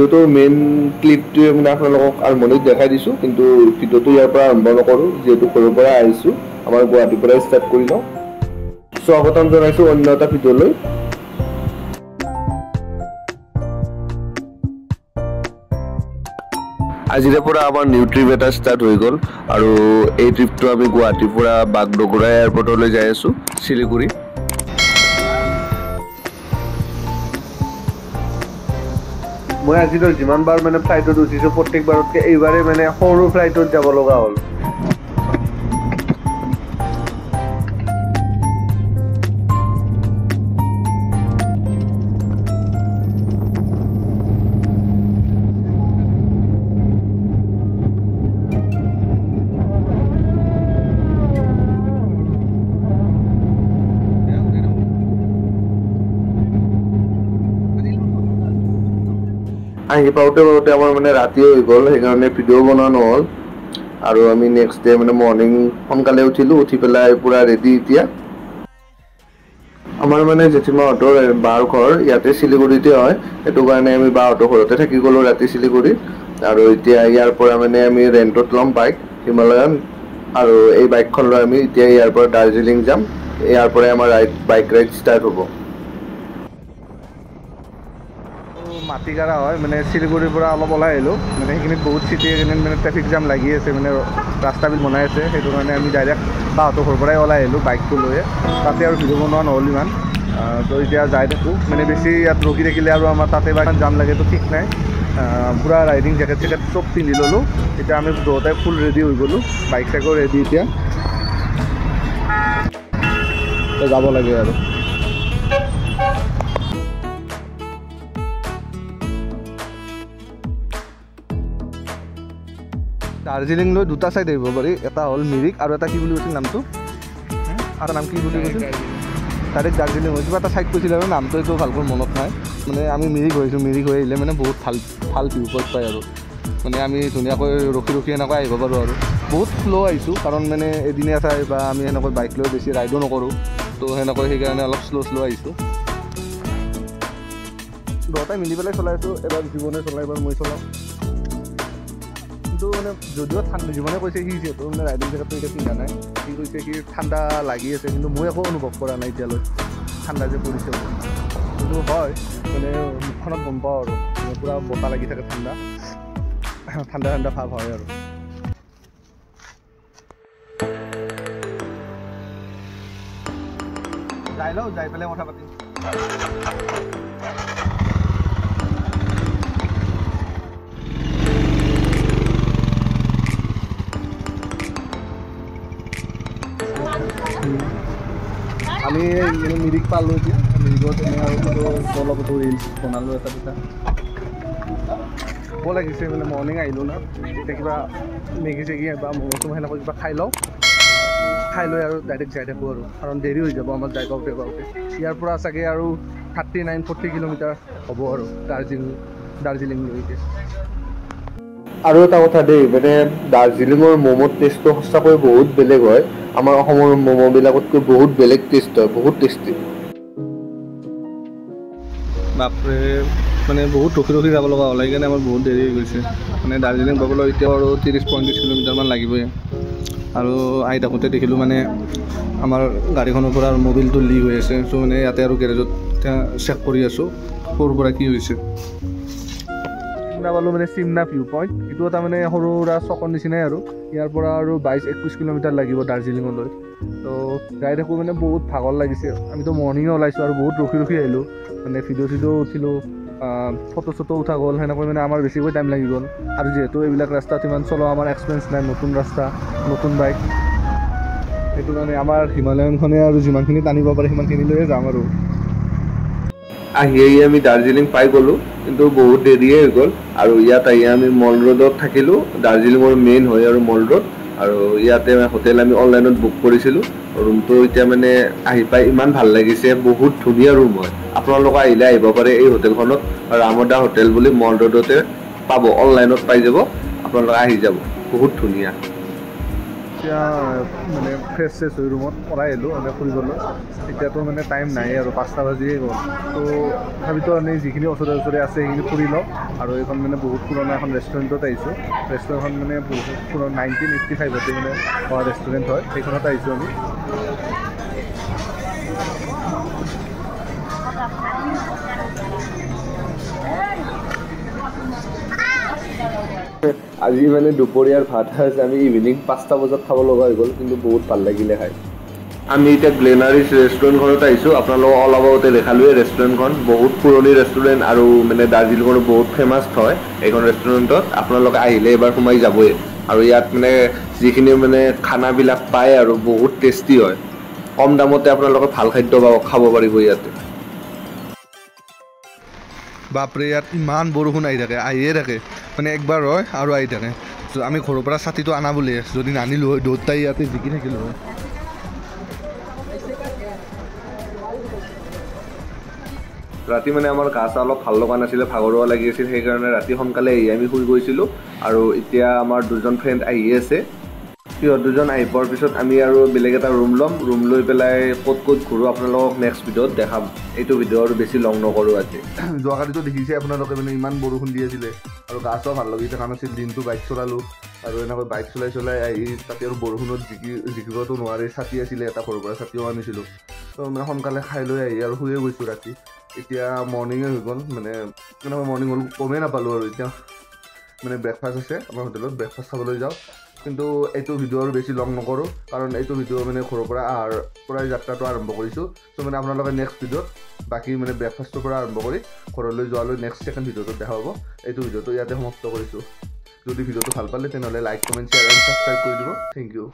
ভিডিঅ'টোৰ মেইন ক্লিপটোৱে মানে আপোনালোকক আৰম্ভণিত দেখাই দিছোঁ, কিন্তু ভিডিঅ'টো ইয়াৰ পৰা আৰম্ভ নকৰোঁ, যিহেতু ঘৰৰ পৰা আহিছোঁ, আমাৰ গুৱাহাটীৰ পৰাই ষ্টাৰ্ট কৰি লওঁ। স্বাগতম জনাইছোঁ অন্য এটা ভিডিঅ'লৈ। আজিৰে পৰা আমাৰ নিউ ট্ৰিপ এটা ষ্টাৰ্ট হৈ গ'ল, আৰু এই ট্ৰিপটো আমি গুৱাহাটীৰ পৰা বাগডোগৰা এয়াৰপৰ্টলৈ যাই আছোঁ, শিলিগুৰি। মই আজিলৈ যিমানবাৰ মানে ফ্লাইটত উঠিছোঁ, প্ৰত্যেকবাৰতকৈ এইবাৰেই মানে সৰু ফ্লাইটত যাব লগা হ'ল। আহি পাওঁতে আমাৰ মানে ৰাতি হৈ গ'ল, সেইকাৰণে ভিডিঅ' বনোৱা নহ'ল। আৰু আমি নেক্সট ডে মানে মৰ্ণিং সোনকালে উঠিলোঁ, উঠি পেলাই পূৰা ৰেডি। এতিয়া আমাৰ মানে জেঠীমাহঁতৰ বাৰ ঘৰ ইয়াতে শিলিগুৰিতে হয়, সেইটো কাৰণে আমি বাহঁতৰ ঘৰতে থাকি গ'লোঁ ৰাতি শিলিগুৰিত। আৰু এতিয়া ইয়াৰ পৰা মানে আমি ৰেণ্টত ল'ম বাইক হিমালয়ান, আৰু এই বাইকখন লৈ আমি এতিয়া ইয়াৰ পৰা দাৰ্জিলিং যাম। ইয়াৰ পৰাই আমাৰ বাইক ৰাইড ষ্টাৰ্ট হ'ব। মাটিগাৰা হয়, মানে শিলিগুৰিৰ পৰা অলপ ওলাই আহিলোঁ, মানে সেইখিনিত বহুত চিটি মানে ট্ৰেফিক জাম লাগি আছে, মানে ৰাস্তাবিলাক বনাই আছে, সেইটো কাৰণে আমি ডাইৰেক্ট বাহঁতৰ ঘৰৰ পৰাই ওলাই আহিলোঁ বাইকটো লৈ। তাতে আৰু ভিডিঅ' বনোৱা নহ'ল ইমান, তো এতিয়া যাই থাকোঁ। মানে বেছি ইয়াত ৰখি থাকিলে আৰু আমাৰ তাতে বা জাম লাগেতো ঠিক নাই। পূৰা ৰাইডিং জেকেট চেকেট চব পিন্ধি ল'লোঁ। এতিয়া আমি দুয়োটাই ফুল ৰেডি হৈ গ'লোঁ, বাইক চাইকো ৰেডি। এতিয়া যাব লাগে আৰু। দাৰ্জিলিং লৈ দুটা ছাইড আহিব পাৰি, এটা হ'ল মিৰিক আৰু এটা কি বুলি কৈছিল নামটো, আৰু নাম কি বুলি কৈছিল, ডাইৰেক্ট দাৰ্জিলিং হৈ কিবা এটা ছাইড কৈছিল আৰু নামটো এইটো ভালকৈ মনত নাই। মানে আমি মিৰিক হৈছোঁ, মিৰিক হৈ আহিলে মানে বহুত ভাল ভিউ পইণ্ট পায় আৰু মানে আমি ধুনীয়াকৈ ৰখি ৰখি এনেকৈ আহিব পাৰোঁ। আৰু বহুত শ্ল' আহিছোঁ, কাৰণ মানে এদিনীয়া ঠাই বা আমি সেনেকৈ বাইক লৈ বেছি ৰাইডো নকৰোঁ, তো সেনেকৈ সেইকাৰণে অলপ শ্ল' আহিছোঁ। দুয়োটাই মিলি পেলাই চলাইছোঁ, এবাৰ জীৱনে চলাই, এবাৰ মই চলাওঁ। কিন্তু মানে যদিও ঠাণ্ডা, জীৱনে কৈছে সি যিহেতু মানে ৰাইডিং জেকেটটো এতিয়া পিন্ধা নাই, সি কৈছে কি ঠাণ্ডা লাগি আছে, কিন্তু মই একো অনুভৱ কৰা নাই এতিয়ালৈ ঠাণ্ডা যে পৰিছে। কিন্তু হয় মানে মুখখনত গম পাওঁ আৰু মানে পূৰা বতাহ লাগি থাকে, ঠাণ্ডা ঠাণ্ডা ভাৱ হয় আৰু। যাই লওঁ, যাই পেলাই কথা পাতিম। আমি মিৰিক পালোঁ, এতিয়া মিৰিকত এনে আৰু অলপতো ৰিলচ বনালোঁ এটা দুটা। বৰ লাগিছে মানে মৰ্ণিং আহিলোঁ না, এতিয়া কিবা মেগী চেগী বা ম'ম' চম' সেনেকৈ কিবা খাই লওঁ, খাই লৈ আৰু ডাইৰেক্ট যাই থাকোঁ আৰু, কাৰণ দেৰি হৈ যাব আমাৰ যাই পাওঁতে। ইয়াৰ পৰা চাগে আৰু 39-40 কিলোমিটাৰ হ'ব আৰু দাৰ্জিলিংলৈকে। আৰু এটা কথা দেই, মানে দাৰ্জিলিঙৰ ম'মৰ টেষ্টটো সঁচাকৈ বহুত বেলেগ হয়, আমাৰ অসমৰ ম'ম'বিলাকতকৈ বহুত বেলেগ টেষ্ট হয়, বহুত টেষ্টি। বাপৰে, মানে বহুত ৰখি যাব লগা হ'ল, সেইকাৰণে আমাৰ বহুত দেৰি হৈ গৈছে। মানে দাৰ্জিলিং পাবলৈ এতিয়াও আৰু 30-35 কিলোমিটাৰমান লাগিবই। আৰু আহি থাকোঁতে দেখিলোঁ মানে আমাৰ গাড়ীখনৰ পৰা মবিলটো লিক হৈ আছে, চ' মানে ইয়াতে আৰু গেৰেজত এতিয়া চেক কৰি আছোঁ ক'ৰ পৰা কি হৈছে। চিমনা পালোঁ, মানে চিমনা ভিউ পইণ্ট, এইটো এটা মানে সৰু সুৰা চকৰ নিচিনাই আৰু। ইয়াৰ পৰা আৰু 22-21 কিলোমিটাৰ লাগিব দাৰ্জিলিঙলৈ। তো যাই থাকোঁ, মানে বহুত ভাগৰ লাগিছে। আমিতো মৰ্ণিঙে ওলাইছোঁ আৰু বহুত ৰখি আহিলোঁ, মানে ভিডিঅ' চিডিঅ' উঠিলোঁ, ফটো চটো উঠা গ'ল, সেনেকৈ মানে আমাৰ বেছিকৈ টাইম লাগি গ'ল। আৰু যিহেতু এইবিলাক ৰাস্তাত ইমান চলোৱা আমাৰ এক্সপিৰিয়েঞ্চ নাই, নতুন ৰাস্তা, নতুন বাইক, সেইটো কাৰণে আমাৰ হিমালয়ানখনে আৰু যিমানখিনি টানিব পাৰে সিমানখিনি লৈয়ে যাম আৰু। আহি আমি দাৰ্জিলিং পাই গ'লোঁ, কিন্তু বহুত দেৰিয়ে হৈ গ'ল। আৰু ইয়াত আহি আমি মল ৰোডত থাকিলোঁ, দাৰ্জিলিঙৰ মেইন হয় আৰু মল ৰোড। আৰু ইয়াতে হোটেল আমি অনলাইনত বুক কৰিছিলোঁ, ৰুমটো এতিয়া মানে আহি পাই ইমান ভাল লাগিছে, বহুত ধুনীয়া ৰুম হয়। আপোনালোকে আহিলে আহিব পাৰে এই হোটেলখনত, ৰামদা হোটেল বুলি মল ৰোডতে পাব, অনলাইনত পাই যাব, আপোনালোকে আহি যাব, বহুত ধুনীয়া। এতিয়া মানে ফ্ৰেছ চেছ হৈ ৰুমত পৰাই আহিলোঁ মানে ফুৰিবলৈ। এতিয়াতো মানে টাইম নাই আৰু 5টা বাজিয়ে গ'ল। তো তথাপিতো আমি যিখিনি ওচৰে ওচৰে আছে সেইখিনি ফুৰি লওঁ। আৰু এইখন মানে বহুত পুৰণা এখন ৰেষ্টুৰেণ্টত আহিছোঁ। ৰেষ্টুৰেণ্টখন মানে বহুত পুৰণা 1985তে মানে হোৱা ৰেষ্টুৰেণ্ট হয়, সেইখনত আহিছোঁ আমি। আজি মানে দুপৰীয়াৰ ভাত সাজ আমি ইভিনিং 5টা বজাত খাব লগা হৈ গ'ল, কিন্তু বহুত ভাল লাগিলে খাই। আমি এতিয়া গ্লেনাৰিছ ৰেষ্টুৰেণ্টখনত আহিছোঁ। আপোনালোকক অলপ আগতে দেখালোঁৱে ৰেষ্টুৰেণ্টখন বহুত পুৰণি ৰেষ্টুৰেণ্ট আৰু মানে দাৰ্জিলিঙৰো বহুত ফেমাছ হয় এইখন ৰেষ্টুৰেণ্টত। আপোনালোকে আহিলে এবাৰ সোমাই যাবই। আৰু ইয়াত মানে যিখিনি মানে খানাবিলাক পায় আৰু বহুত টেষ্টি হয়। কম দামতে আপোনালোকে ভাল খাদ্য খাব পাৰিব ইয়াতে। বাপৰে, ইয়াত ইমান বৰষুণ আহি থাকে, আহিয়ে থাকে মানে একবাৰ হয় আৰু আহি থাকে। আমি ঘৰৰ পৰা ছাতিটো আনা বুলি যদি নানিলোঁ হয়, দুটাই ইয়াতে জিকি থাকিলোঁ হয়। ৰাতি মানে আমাৰ গা চা অলপ ভাল লগা নাছিলে, ভাগৰুৱা লাগি আছিল, সেইকাৰণে ৰাতি সোনকালে আহি আমি শুই গৈছিলোঁ। আৰু এতিয়া আমাৰ দুজন ফ্ৰেণ্ড আহি আছে। সিহঁত দুজন আহি পোৱাৰ পিছত আমি আৰু বেলেগ এটা ৰুম ল'ম। ৰুম লৈ পেলাই ক'ত ক'ত ঘূৰোঁ আপোনালোকক নেক্সট ভিডিঅ'ত দেখাম। এইটো ভিডিঅ' আৰু বেছি লং নকৰোঁ আজি। যোৱাকালিতো দেখিছে আপোনালোকে মানে ইমান বৰষুণ দি আছিলে আৰু গা চা ভাল লাগি থকা নাছিল। দিনটো বাইক চলালোঁ আৰু এনেকৈ বাইক চলাই চলাই আহি তাতে আৰু বৰষুণত জিকিবতো নোৱাৰি। ছাতি আছিলে এটা, ঘৰৰ পৰা ছাতিও আনিছিলোঁ। তো মানে সোনকালে খাই লৈ আহি আৰু শুয়ে গৈছোঁ ৰাতি। এতিয়া মৰ্ণিঙে হৈ গ'ল, মানে এনেকৈ মৰ্ণিং হ'ল গমেই নাপালোঁ। আৰু এতিয়া মানে ব্ৰেকফাষ্ট আছে আমাৰ হোটেলত, ব্ৰেকফাষ্ট খাবলৈ যাওঁ। কিন্তু এইটো ভিডিঅ' আৰু বেছি লং নকৰোঁ, কাৰণ এইটো ভিডিঅ' মানে ঘৰৰ পৰা অহাৰ পৰাই যাত্ৰাটো আৰম্ভ কৰিছোঁ। ত' মানে আপোনালোকে নেক্সট ভিডিঅ'ত বাকী মানে ব্ৰেকফাষ্টৰ পৰা আৰম্ভ কৰি ঘৰলৈ যোৱালৈ নেক্সট ছেকেণ্ড ভিডিঅ'টোত দেখা হ'ব। এইটো ভিডিঅ'টো ইয়াতে সমাপ্ত কৰিছোঁ। যদি ভিডিঅ'টো ভাল পালে তেনেহ'লে like, comment, share and subscribe কৰি দিব। Thank U.